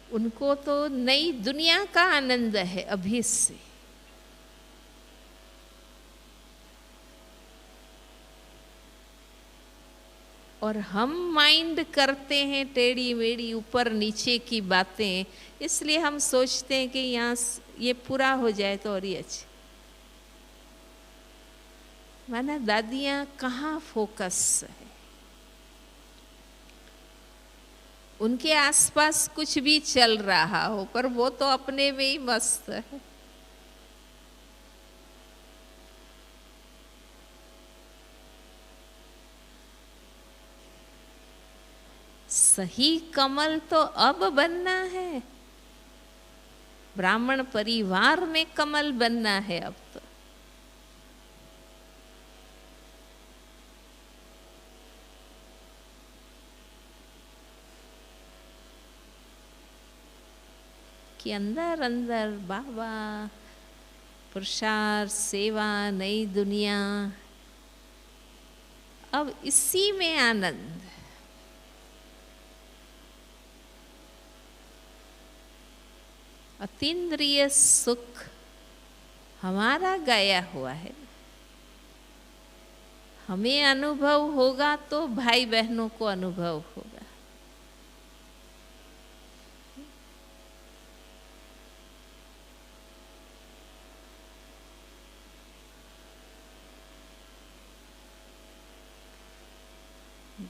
उनको तो नई दुनिया का आनंद है अभी से। और हम माइंड करते हैं टेढ़ी मेढ़ी ऊपर नीचे की बातें, इसलिए हम सोचते हैं कि यहाँ ये पूरा हो जाए तो और ही अच्छे। माना दादियाँ कहाँ फोकस है, उनके आसपास कुछ भी चल रहा हो पर वो तो अपने में ही मस्त है। सही कमल तो अब बनना है, ब्राह्मण परिवार में कमल बनना है अब तो। कि अंदर अंदर बाबा, पुरुषार्थ, सेवा, नई दुनिया, अब इसी में आनंद। अतीन्द्रिय सुख हमारा गाया हुआ है, हमें अनुभव होगा तो भाई बहनों को अनुभव होगा।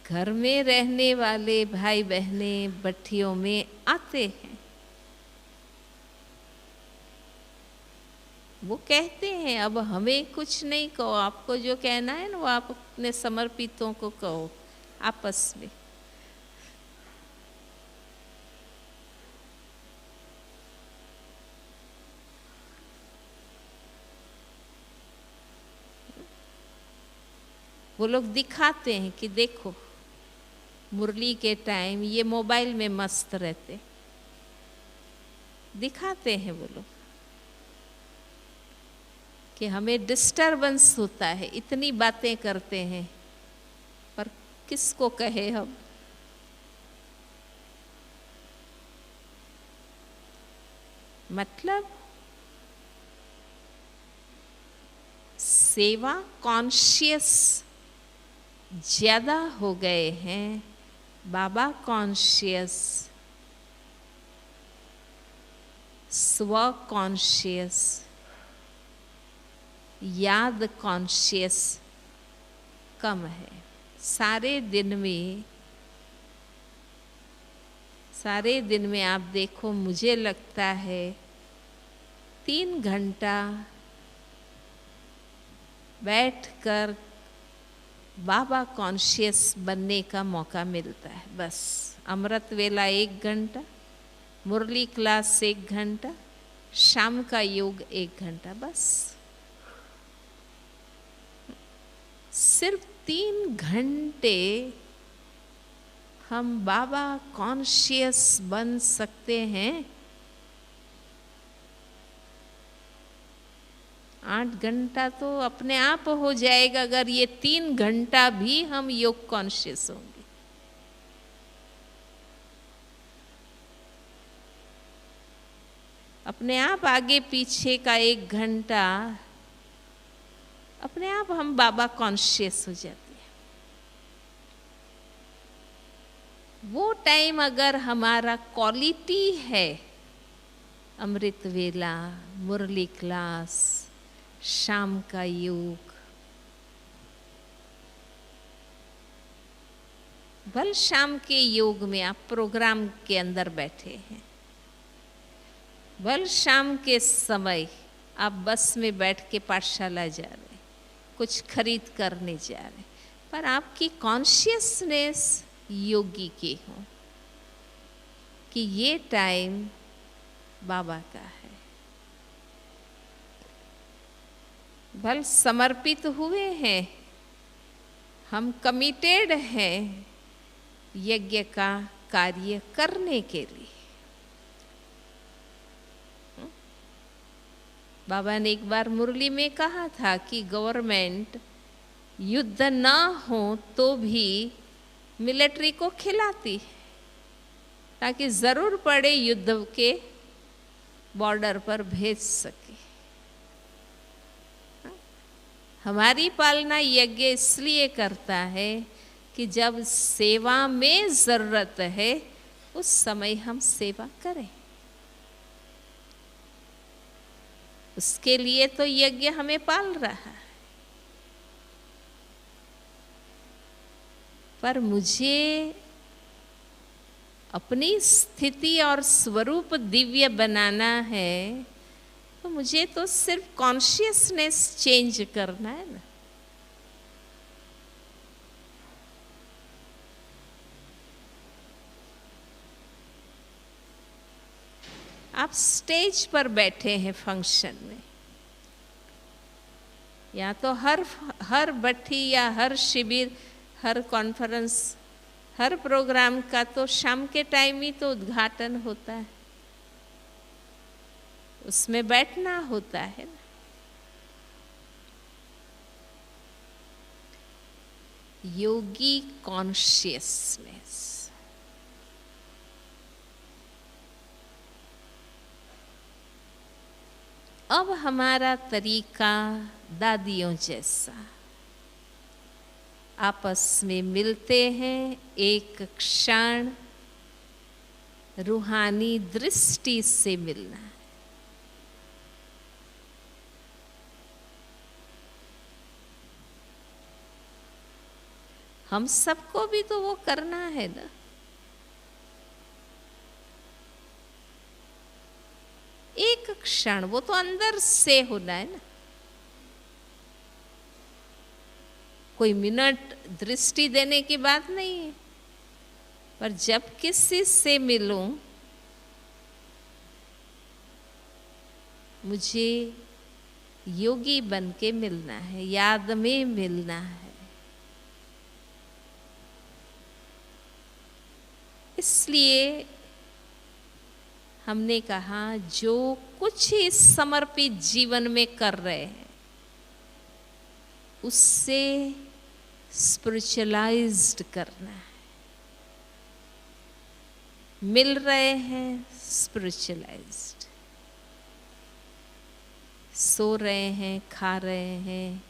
घर में रहने वाले भाई बहने भट्ठियों में आते हैं, वो कहते हैं अब हमें कुछ नहीं कहो, आपको जो कहना है ना वो आप अपने समर्पितों को कहो आपस में। वो लोग दिखाते हैं कि देखो मुरली के टाइम ये मोबाइल में मस्त रहते, दिखाते हैं वो लोग कि हमें डिस्टरबेंस होता है, इतनी बातें करते हैं पर किसको कहे हम। मतलब सेवा कॉन्शियस ज्यादा हो गए हैं, बाबा कॉन्शियस, स्व कॉन्शियस, याद कॉन्शियस कम है। सारे दिन में आप देखो, मुझे लगता है 3 घंटा बैठकर बाबा कॉन्शियस बनने का मौका मिलता है। बस अमृत वेला 1 घंटा, मुरली क्लास 1 घंटा, शाम का योग 1 घंटा, बस सिर्फ 3 घंटे हम बाबा कॉन्शियस बन सकते हैं। 8 घंटा तो अपने आप हो जाएगा अगर ये 3 घंटा भी हम योग कॉन्शियस होंगे। अपने आप आगे पीछे का 1 घंटा अपने आप हम बाबा कॉन्शियस हो जाते हैं। वो टाइम अगर हमारा क्वालिटी है, अमृत वेला, मुरली क्लास, शाम का योग, भल शाम के योग में आप प्रोग्राम के अंदर बैठे हैं, भल शाम के समय आप बस में बैठ के पाठशाला जा रहे, कुछ खरीद करने जा रहे, पर आपकी कॉन्शियसनेस योगी की हो कि ये टाइम बाबा का है। भल समर्पित हुए हैं, हम कमिटेड हैं यज्ञ का कार्य करने के लिए। बाबा ने एक बार मुरली में कहा था कि गवर्नमेंट युद्ध ना हो तो भी मिलिट्री को खिलाती है ताकि जरूर पड़े युद्ध के बॉर्डर पर भेज सके। हमारी पालना यज्ञ इसलिए करता है कि जब सेवा में जरूरत है उस समय हम सेवा करें। उसके लिए तो यज्ञ हमें पाल रहा है। पर मुझे अपनी स्थिति और स्वरूप दिव्य बनाना है तो मुझे तो सिर्फ कॉन्शियसनेस चेंज करना है ना। आप स्टेज पर बैठे हैं फंक्शन में, या तो हर भट्ठी या हर शिविर, हर कॉन्फ्रेंस, हर प्रोग्राम का तो शाम के टाइम ही तो उद्घाटन होता है, उसमें बैठना होता है ना। योगी कॉन्शियसनेस, अब हमारा तरीका दादियों जैसा, आपस में मिलते हैं, एक क्षण रूहानी दृष्टि से मिलना है। हम सबको भी तो वो करना है ना। एक क्षण, वो तो अंदर से होना है ना। कोई मिनट दृष्टि देने की बात नहीं है, पर जब किसी से मिलूं मुझे योगी बन के मिलना है, याद में मिलना है। इसलिए हमने कहा जो कुछ इस समर्पित जीवन में कर रहे हैं उससे स्पिरिचुअलाइज्ड करना है। मिल रहे हैं स्पिरिचुअलाइज्ड, सो रहे हैं, खा रहे हैं,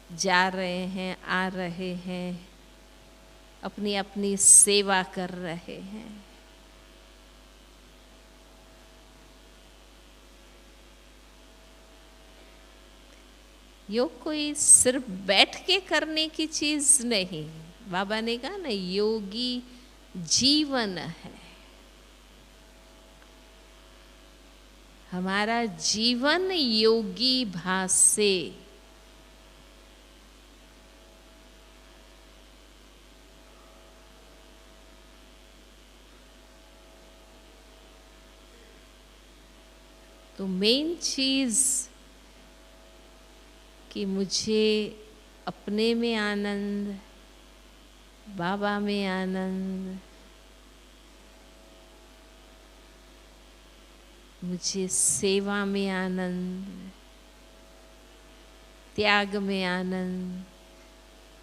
जा रहे हैं, आ रहे हैं, अपनी अपनी सेवा कर रहे हैं। योग कोई सिर्फ बैठ के करने की चीज नहीं। बाबा ने कहा ना, योगी जीवन है। हमारा जीवन योगी भाव से तो मेन चीज कि मुझे अपने में आनंद, बाबा में आनंद, मुझे सेवा में आनंद, त्याग में आनंद,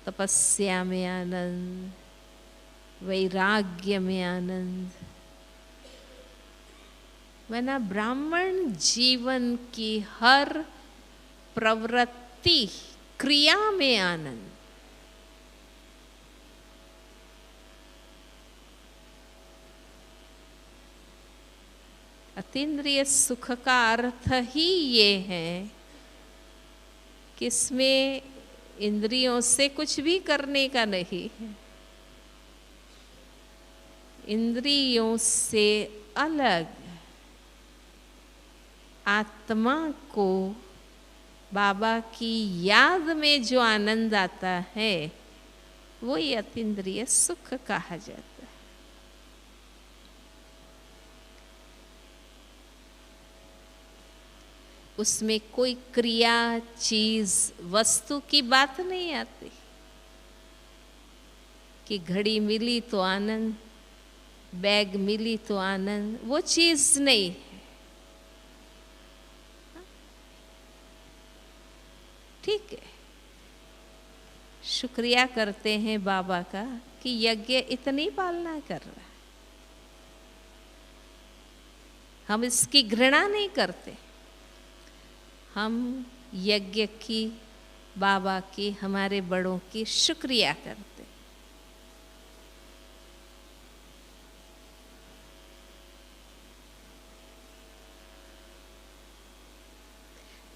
तपस्या में आनंद, वैराग्य में आनंद। वरना ब्राह्मण जीवन की हर प्रवृत्ति, क्रिया में आनंद। अतीन्द्रिय सुख का अर्थ ही ये है कि इसमें इंद्रियों से कुछ भी करने का नहीं है। इंद्रियों से अलग आत्मा को बाबा की याद में जो आनंद आता है वो ही अतीन्द्रिय सुख कहा जाता है। उसमें कोई क्रिया, चीज, वस्तु की बात नहीं आती कि घड़ी मिली तो आनंद, बैग मिली तो आनंद, वो चीज नहीं है। ठीक है, शुक्रिया करते हैं बाबा का कि यज्ञ इतनी पालना कर रहा है। हम इसकी घृणा नहीं करते, हम यज्ञ की, बाबा की, हमारे बड़ों की शुक्रिया करते।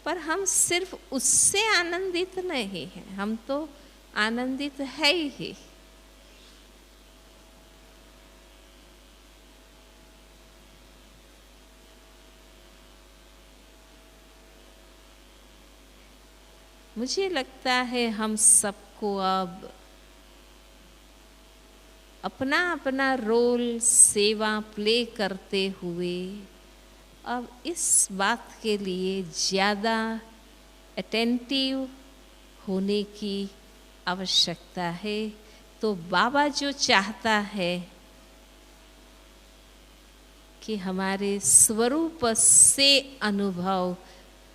पर हम सिर्फ उससे आनंदित नहीं हैं, हम तो आनंदित है ही। मुझे लगता है हम सबको अब अपना अपना रोल सेवा प्ले करते हुए अब इस बात के लिए ज़्यादा अटेंटिव होने की आवश्यकता है। तो बाबा जो चाहता है कि हमारे स्वरूप से अनुभव,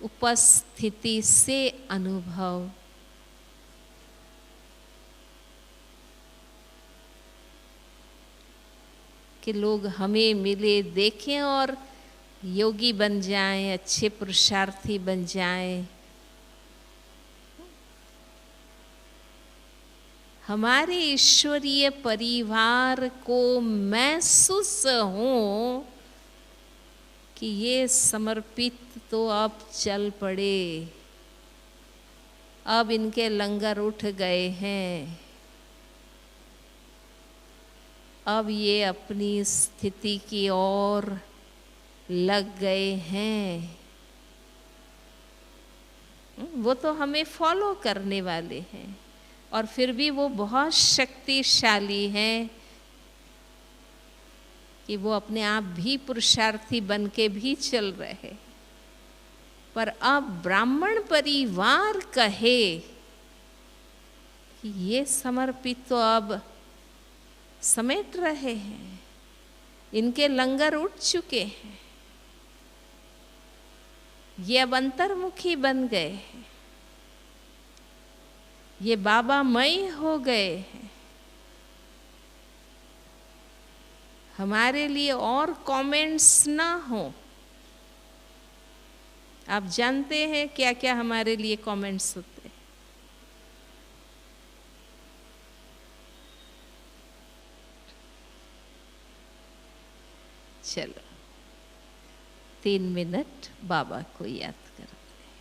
उपस्थिति से अनुभव, कि लोग हमें मिले, देखें और योगी बन जाएं, अच्छे पुरुषार्थी बन जाएं। हमारे ईश्वरीय परिवार को महसूस हो कि ये समर्पित तो अब चल पड़े, अब इनके लंगर उठ गए हैं, अब ये अपनी स्थिति की ओर लग गए हैं। वो तो हमें फॉलो करने वाले हैं और फिर भी वो बहुत शक्तिशाली हैं कि वो अपने आप भी पुरुषार्थी बन के भी चल रहे। पर अब ब्राह्मण परिवार कहे कि ये समर्पित तो अब समेट रहे हैं, इनके लंगर उठ चुके हैं, ये अब अंतर्मुखी बन गए हैं, ये बाबामय हो गए हैं। हमारे लिए और कमेंट्स ना हो। आप जानते हैं क्या क्या हमारे लिए कमेंट्स होते हैं। चलो 3 मिनट बाबा को याद करते हैं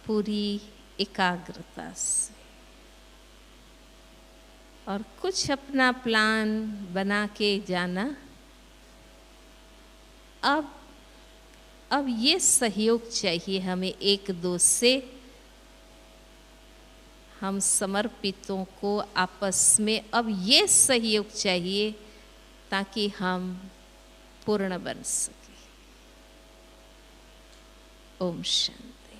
पूरी एकाग्रता से, और कुछ अपना प्लान बना के जाना। अब ये सहयोग चाहिए हमें एक दो से। हम समर्पितों को आपस में अब ये सहयोग चाहिए ताकि हम पूर्ण बन सके। ओम शांति।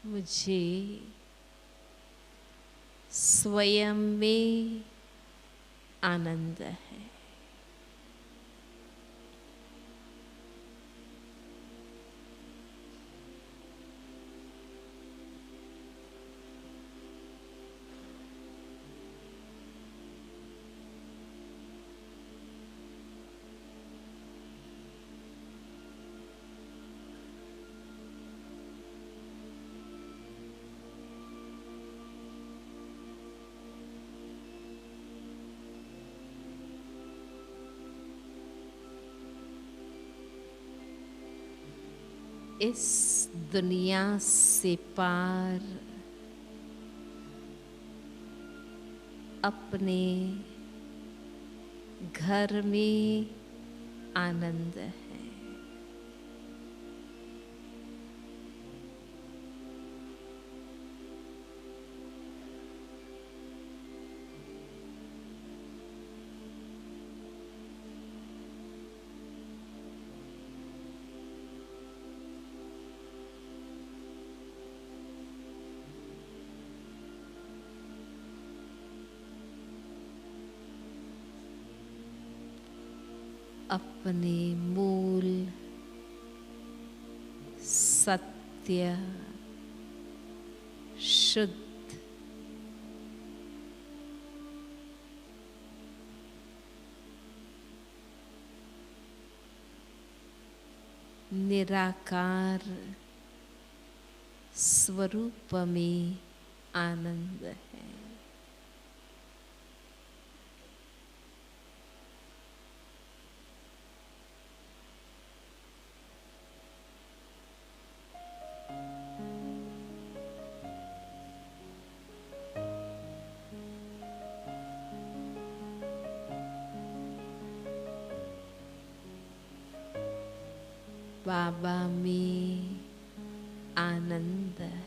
मुझे स्वयं में आनंद है। इस दुनिया से पार अपने घर में आनंद है। अपने मूल सत्य शुद्ध निराकार स्वरूप में आनंद है। बाबा में आनंद है।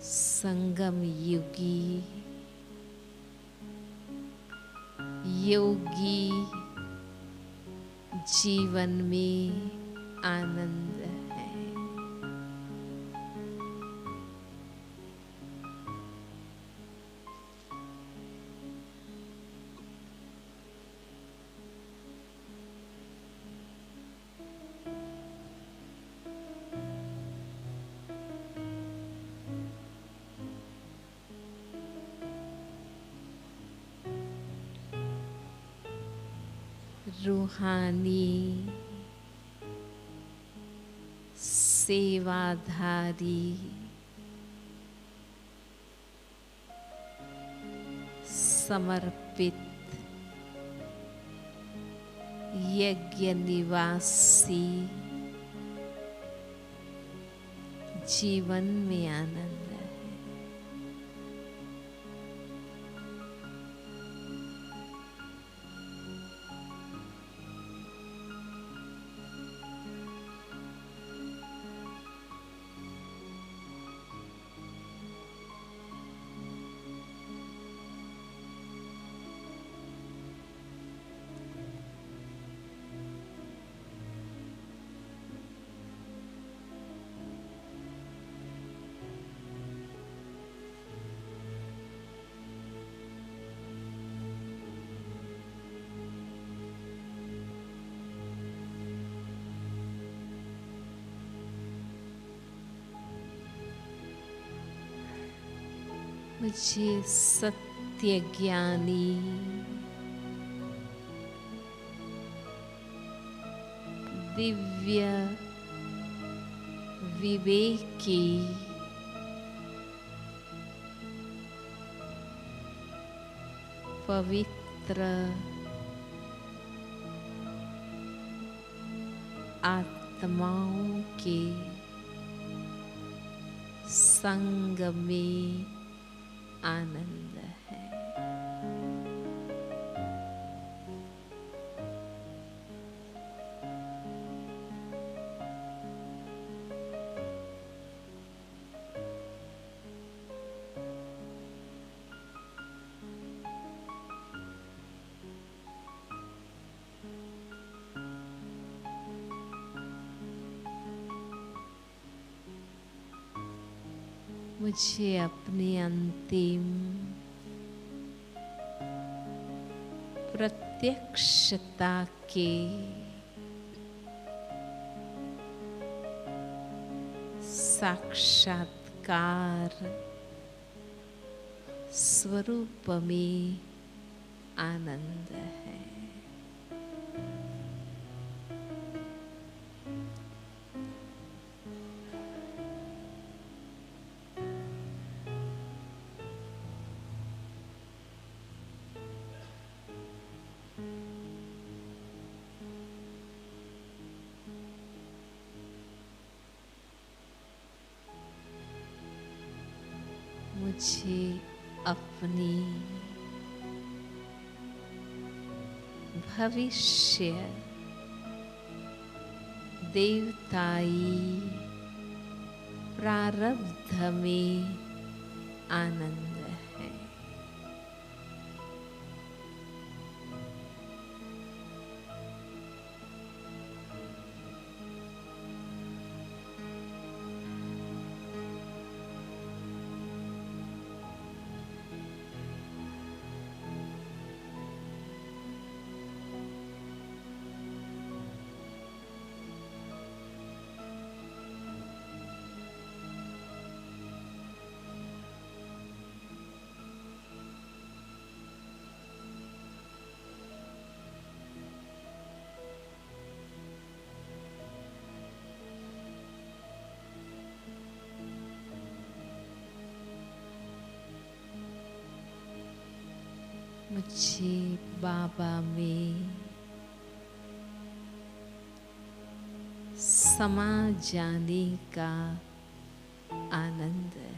संगम युगी योगी जीवन में आनंद है। रूहानी सेवाधारी समर्पित यज्ञ निवासी जीवन में आनंद है। मुझे सत्य ज्ञानी दिव्य विवेकी पवित्र आत्माओं के संग में आनंद है। मुझे अपनी अंतिम प्रत्यक्षता के साक्षात्कार स्वरूप में आनंद है। मुझे अपनी भविष्य देवताई प्रारब्ध में आनंद है। मुझे बाबा में समा जाने का आनंद है।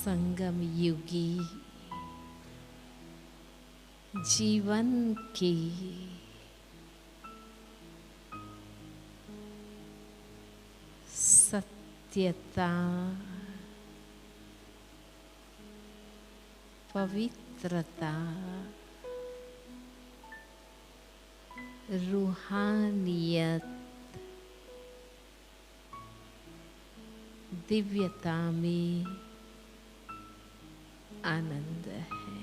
संगम युगी जीवन की सत्यता, पवित्रता, रूहानियत, दिव्यता में आनंद है।